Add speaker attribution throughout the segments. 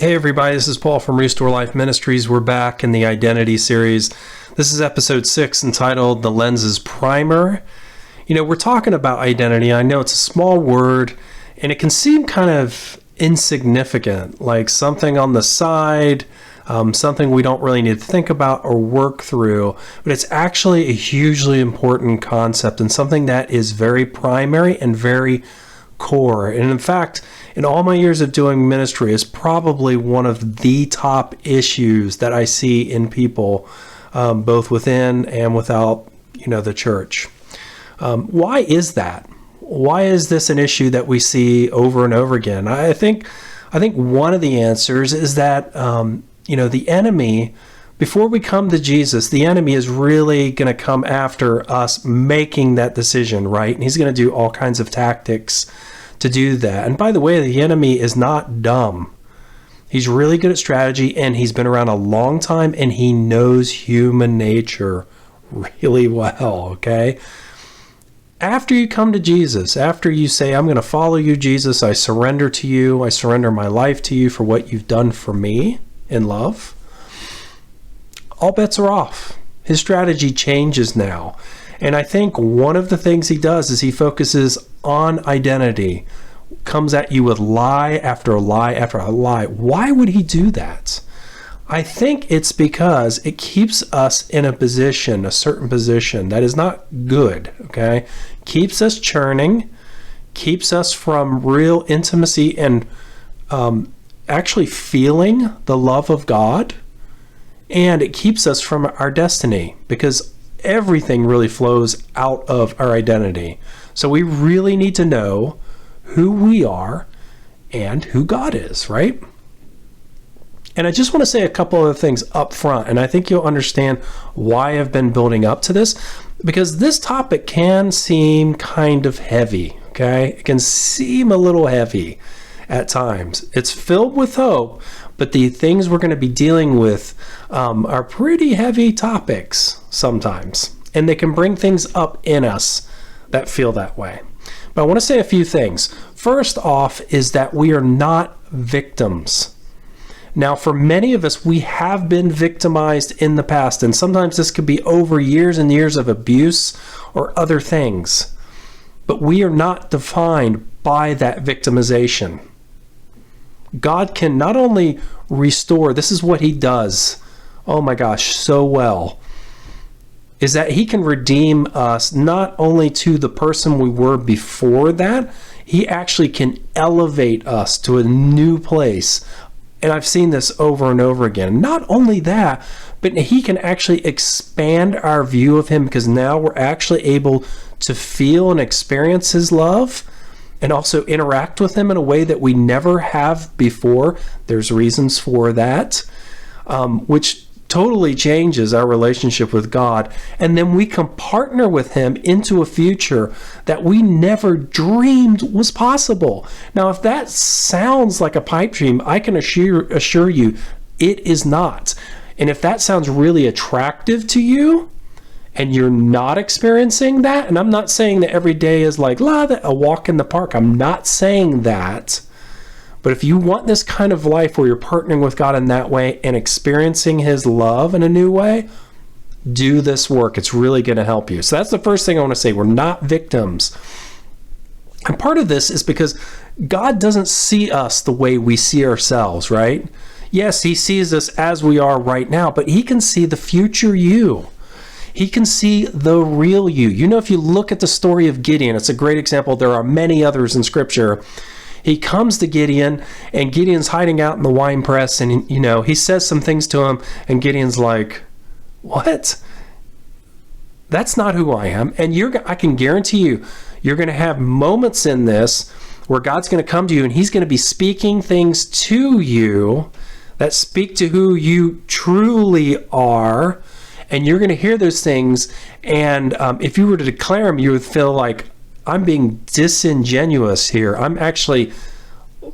Speaker 1: Hey everybody, this is Paul from Restore Life Ministries. We're back in the Identity series. This is episode 6 entitled The Lenses Primer. We're talking about identity. I know it's a small word and it can seem kind of insignificant, like something on the side, something we don't really need to think about or work through, but it's actually a hugely important concept and something that is very primary and very core. And in fact, in all my years of doing ministry, is probably one of the top issues that I see in people, both within and without, the church. Why is that? Why is this an issue that we see over and over again? I think one of the answers is that, the enemy, before we come to Jesus, the enemy is really going to come after us making that decision, right? And he's going to do all kinds of tactics to do that. And by the way, the enemy is not dumb. He's really good at strategy, and he's been around a long time, and he knows human nature really well, okay? After you come to Jesus, after you say, I'm going to follow you, Jesus, I surrender to you, I surrender my life to you for what you've done for me in love, all bets are off. His strategy changes now. And I think one of the things he does is he focuses on identity, comes at you with lie after lie after a lie. Why would he do that? I think it's because it keeps us in a certain position that is not good, okay? Keeps us churning, keeps us from real intimacy and actually feeling the love of God, and it keeps us from our destiny because everything really flows out of our identity. So we really need to know who we are and who God is, right? And I just want to say a couple of things up front, and I think you'll understand why I've been building up to this, because this topic can seem kind of heavy, okay? It can seem a little heavy at times. It's filled with hope, but the things we're going to be dealing with are pretty heavy topics sometimes, and they can bring things up in us that feel that way. But I want to say a few things. First off is that we are not victims. Now, for many of us, we have been victimized in the past, and sometimes this could be over years and years of abuse or other things. But we are not defined by that victimization. God can not only restore, this is what he does, oh my gosh, so well, is that he can redeem us not only to the person we were before that, he actually can elevate us to a new place. And I've seen this over and over again. Not only that, but he can actually expand our view of him because now we're actually able to feel and experience his love and also interact with him in a way that we never have before. There's reasons for that, which totally changes our relationship with God. And then we can partner with him into a future that we never dreamed was possible. Now, if that sounds like a pipe dream, I can assure you it is not. And if that sounds really attractive to you, and you're not experiencing that, and I'm not saying that every day is like a walk in the park. I'm not saying that. But if you want this kind of life where you're partnering with God in that way and experiencing his love in a new way, do this work. It's really going to help you. So that's the first thing I want to say. We're not victims. And part of this is because God doesn't see us the way we see ourselves, right? Yes, he sees us as we are right now, but he can see the future you. He can see the real you. If you look at the story of Gideon, it's a great example. There are many others in Scripture. He comes to Gideon, and Gideon's hiding out in the wine press, and, he says some things to him, and Gideon's like, what? That's not who I am. And I can guarantee you, you're going to have moments in this where God's going to come to you, and he's going to be speaking things to you that speak to who you truly are. And you're going to hear those things, and if you were to declare them, you would feel like, I'm being disingenuous here. I'm actually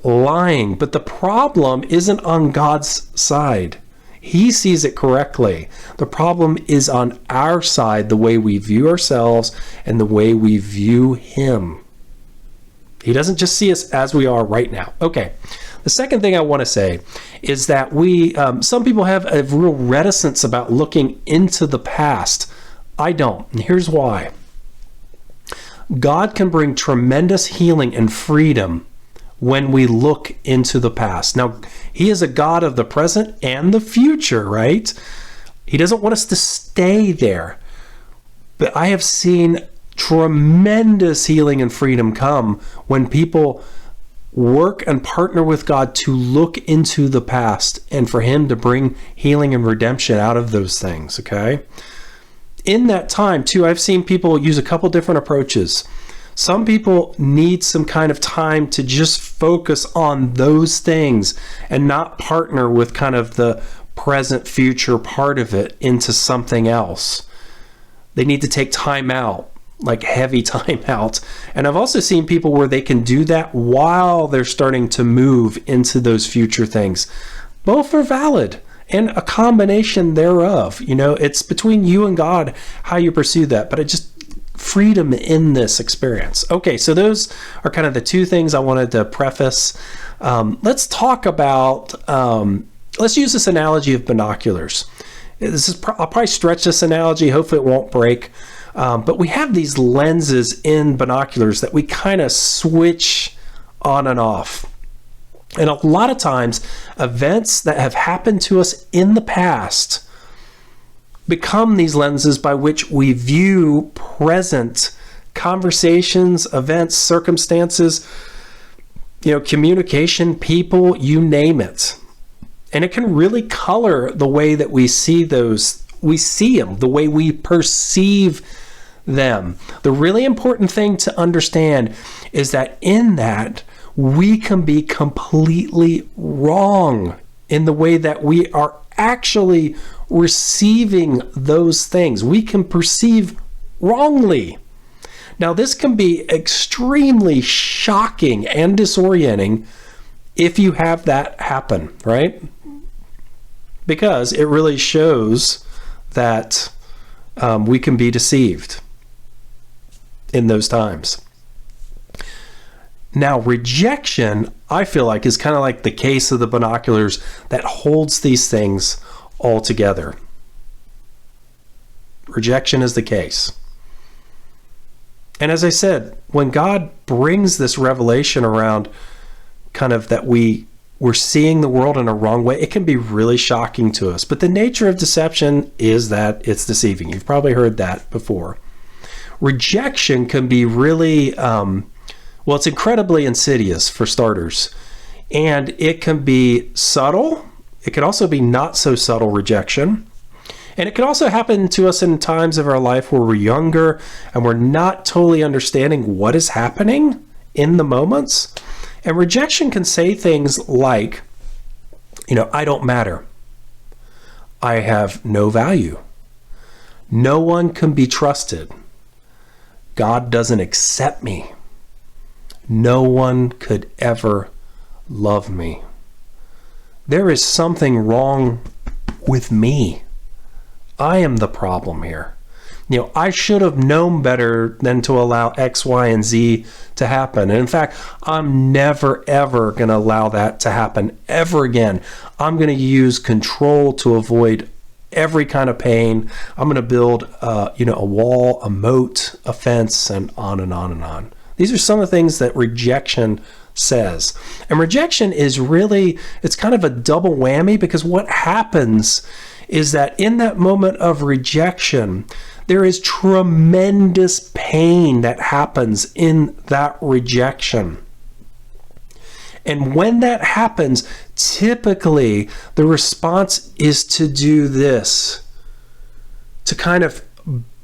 Speaker 1: lying. But the problem isn't on God's side. He sees it correctly. The problem is on our side, the way we view ourselves and the way we view him. He doesn't just see us as we are right now. Okay. The second thing I want to say is that some people have a real reticence about looking into the past. I don't. And here's why. God can bring tremendous healing and freedom when we look into the past. Now, he is a God of the present and the future, right? He doesn't want us to stay there. But I have seen tremendous healing and freedom come when people work and partner with God to look into the past and for him to bring healing and redemption out of those things, okay? In that time, too, I've seen people use a couple different approaches. Some people need some kind of time to just focus on those things and not partner with kind of the present future part of it into something else. They need to take time out, like heavy time out. And I've also seen people where they can do that while they're starting to move into those future things. Both are valid and a combination thereof. You know, it's between you and God how you pursue that, but it just freedom in this experience. Okay, so those are kind of the two things I wanted to preface. Let's talk about, let's use this analogy of binoculars. I'll probably stretch this analogy, hopefully it won't break. But we have these lenses in binoculars that we kind of switch on and off. And a lot of times, events that have happened to us in the past become these lenses by which we view present conversations, events, circumstances, communication, people, you name it. And it can really color the way that we see those. We see them, the way we perceive them. The really important thing to understand is that in that, we can be completely wrong in the way that we are actually receiving those things. We can perceive wrongly. Now, this can be extremely shocking and disorienting if you have that happen, right? Because it really shows that we can be deceived in those times. Now, rejection, I feel like, is kind of like the case of the binoculars that holds these things all together. Rejection is the case. And as I said, when God brings this revelation around kind of that we're seeing the world in a wrong way, it can be really shocking to us. But the nature of deception is that it's deceiving. You've probably heard that before. Rejection can be really, it's incredibly insidious for starters. And it can be subtle. It can also be not so subtle rejection. And it can also happen to us in times of our life where we're younger and we're not totally understanding what is happening in the moments. And rejection can say things like, I don't matter. I have no value. No one can be trusted. God doesn't accept me. No one could ever love me. There is something wrong with me. I am the problem here. I should have known better than to allow X, Y, and Z to happen. And in fact, I'm never, ever going to allow that to happen ever again. I'm going to use control to avoid every kind of pain. I'm going to build, a wall, a moat, a fence, and on and on and on. These are some of the things that rejection says. And rejection is really, it's kind of a double whammy, because what happens is that in that moment of rejection, there is tremendous pain that happens in that rejection. And when that happens, typically the response is to do this, to kind of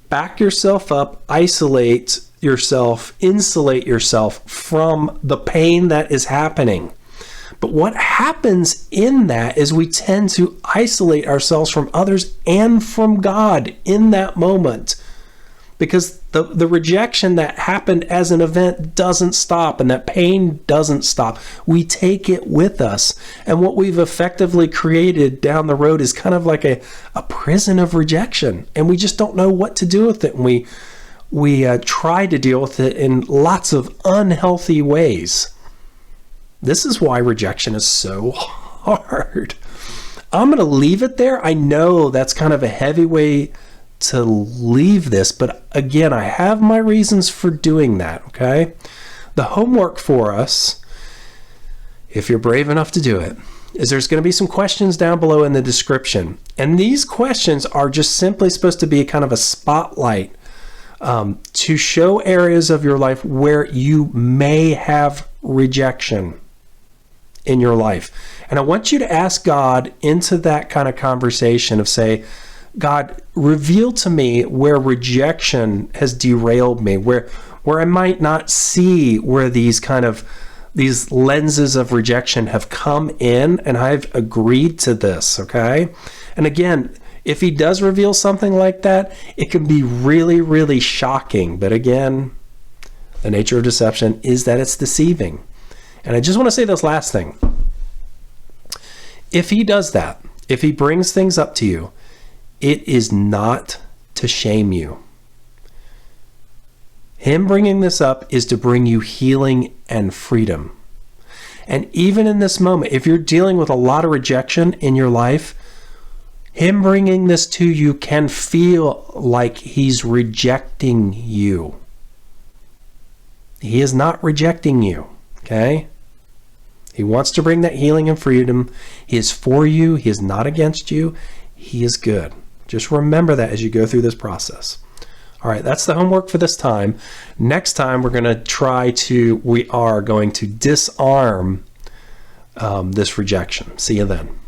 Speaker 1: back yourself up, isolate yourself, insulate yourself from the pain that is happening. But what happens in that is we tend to isolate ourselves from others and from God in that moment, because the rejection that happened as an event doesn't stop, and that pain doesn't stop. We take it with us. And what we've effectively created down the road is kind of like a prison of rejection, and we just don't know what to do with it. And we try to deal with it in lots of unhealthy ways. This is why rejection is so hard. I'm going to leave it there. I know that's kind of a heavy way to leave this, but again, I have my reasons for doing that, okay? The homework for us, if you're brave enough to do it, is there's going to be some questions down below in the description. And these questions are just simply supposed to be kind of a spotlight to show areas of your life where you may have rejection in your life. And I want you to ask God into that kind of conversation of say, God, reveal to me where rejection has derailed me, where I might not see where these lenses of rejection have come in, and I've agreed to this, okay? And again, if he does reveal something like that, it can be really, really shocking. But again, the nature of deception is that it's deceiving. And I just want to say this last thing. If he does that, if he brings things up to you, it is not to shame you. Him bringing this up is to bring you healing and freedom. And even in this moment, if you're dealing with a lot of rejection in your life, him bringing this to you can feel like he's rejecting you. He is not rejecting you, okay? He wants to bring that healing and freedom. He is for you. He is not against you. He is good. Just remember that as you go through this process. All right, that's the homework for this time. Next time, we are going to disarm this rejection. See you then.